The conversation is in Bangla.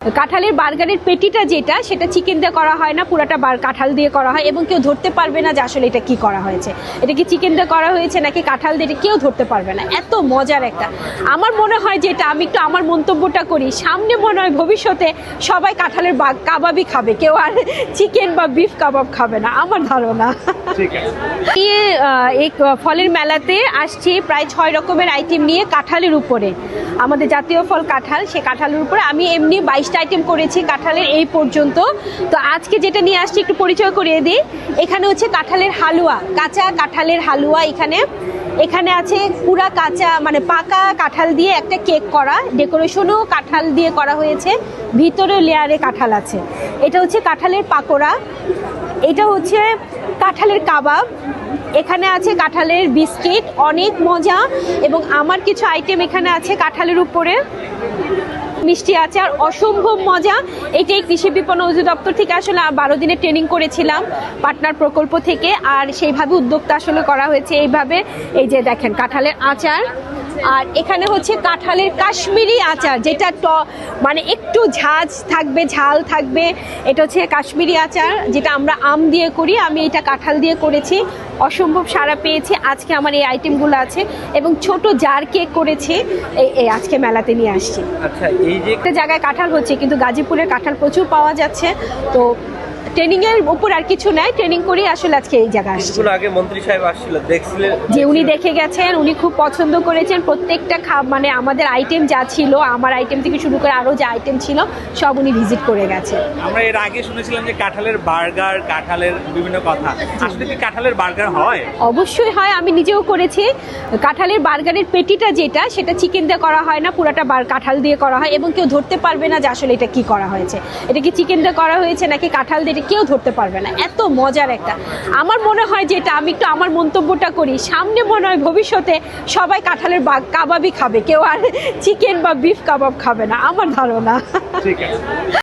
কাঁঠালের বার্গারের পেটিটা যেটা সেটা চিকেন দিয়ে করা হয় না, পুরাটা কাঁঠাল দিয়ে করা হয় এবং কেউ ধরতে পারবে না যে আসলে এটা কি করা হয়েছে, এটা কি চিকেন দিয়ে করা হয়েছে নাকি কাঁঠাল দিয়ে, এটা কেউ ধরতে পারবে না। এত মজার একটা, আমার মনে হয় যে এটা আমি একটু আমার মন্তব্যটা করি, সামনে মনে হয় ভবিষ্যতে সবাই কাঁঠালের কাবাবই খাবে, কেউ আর চিকেন বা বিফ কাবাব খাবে না, আমার ধারণা। এই ফলের মেলাতে আসছি প্রায় 6 রকমের আইটেম নিয়ে কাঁঠালের উপরে, আমাদের জাতীয় ফল কাঁঠাল, সে কাঁঠালের উপরে আমি এমনি 22টা আইটেম করেছি কাঁঠালের এই পর্যন্ত। তো আজকে যেটা নিয়ে আসছি একটু পরিচয় করিয়ে দিই। এখানে হচ্ছে কাঁঠালের হালুয়া, কাঁচা কাঁঠালের হালুয়া। এখানে আছে পুরা কাঁচা মানে পাকা কাঁঠাল দিয়ে একটা কেক করা, ডেকোরেশনও কাঁঠাল দিয়ে করা হয়েছে, ভিতরে লেয়ারে কাঁঠাল আছে। এটা হচ্ছে কাঁঠালের পাকোড়া, এটা হচ্ছে কাঁঠালের কাবাব, এখানে আছে কাঁঠালের বিস্কিট, অনেক মজা। এবং আমার কিছু আইটেম এখানে আছে কাঁঠালের উপরে, মিষ্টি আচার, অসম্ভব মজা। এটাই কৃষি বিপণন অধিদপ্তর থেকে আসলে 12 দিনের ট্রেনিং করেছিলাম পার্টনার প্রকল্প থেকে, আর সেইভাবে উদ্যোক্তা আসলে করা হয়েছে এইভাবে। এই যে দেখেন কাঁঠালের আচার, আর এখানে হচ্ছে কাঁঠালের কাশ্মীরি আচার, যেটা মানে একটু ঝাল থাকবে। এটা হচ্ছে কাশ্মীরি আচার, যেটা আমরা আম দিয়ে করি, আমি এটা কাঁঠাল দিয়ে করেছি, অসম্ভব সাড়া পেয়েছি। আজকে আমার এই আইটেমগুলো আছে এবং ছোট জার কেক করেছি, এই আজকে মেলাতে নিয়ে আসছি। আচ্ছা, এই যে একটা জায়গায় কাঁঠাল হচ্ছে, কিন্তু গাজীপুরের কাঁঠাল প্রচুর পাওয়া যাচ্ছে, তো ট্রেনিং এর উপর আর কিছু নাই, ট্রেনিং করি আসলে আজকে এই জায়গায় আসছি। আগে মন্ত্রী সাহেব আসছিল, দেখছিলেন যে উনি দেখে গেছেন, উনি খুব পছন্দ করেছেন প্রত্যেকটা মানে আমাদের আইটেম যা ছিল, আমার আইটেম থেকে শুরু করে আরো যে আইটেম ছিল সব উনি ভিজিট করে গেছেন। আমরা এর আগে শুনেছিলাম যে কাঁঠালের বার্গার, কাঁঠালের বিভিন্ন কথা, আসলে কি কাঁঠালের বার্গার হয়? অবশ্যই হয়, আমি নিজেও করেছি। কাঁঠালের বার্গারের পেটিটা যেটা সেটা চিকেন দিয়ে করা হয় না, পুরাটা কাঁঠাল দিয়ে করা হয় এবং কেউ ধরতে পারবে না যে আসলে এটা কি করা হয়েছে, এটা কি চিকেন দিয়ে করা হয়েছে নাকি কাঁঠাল দিয়ে, কেউ ধরতে পারবে না। এত মজার একটা, আমার মনে হয় যে এটা আমি একটু আমার মন্তব্যটা করি, সামনে মনে হয় ভবিষ্যতে সবাই কাঁঠালের কাবাবই খাবে, কেউ আর চিকেন বা বিফ কাবাব খাবে না, আমার ধারণা। ঠিক আছে।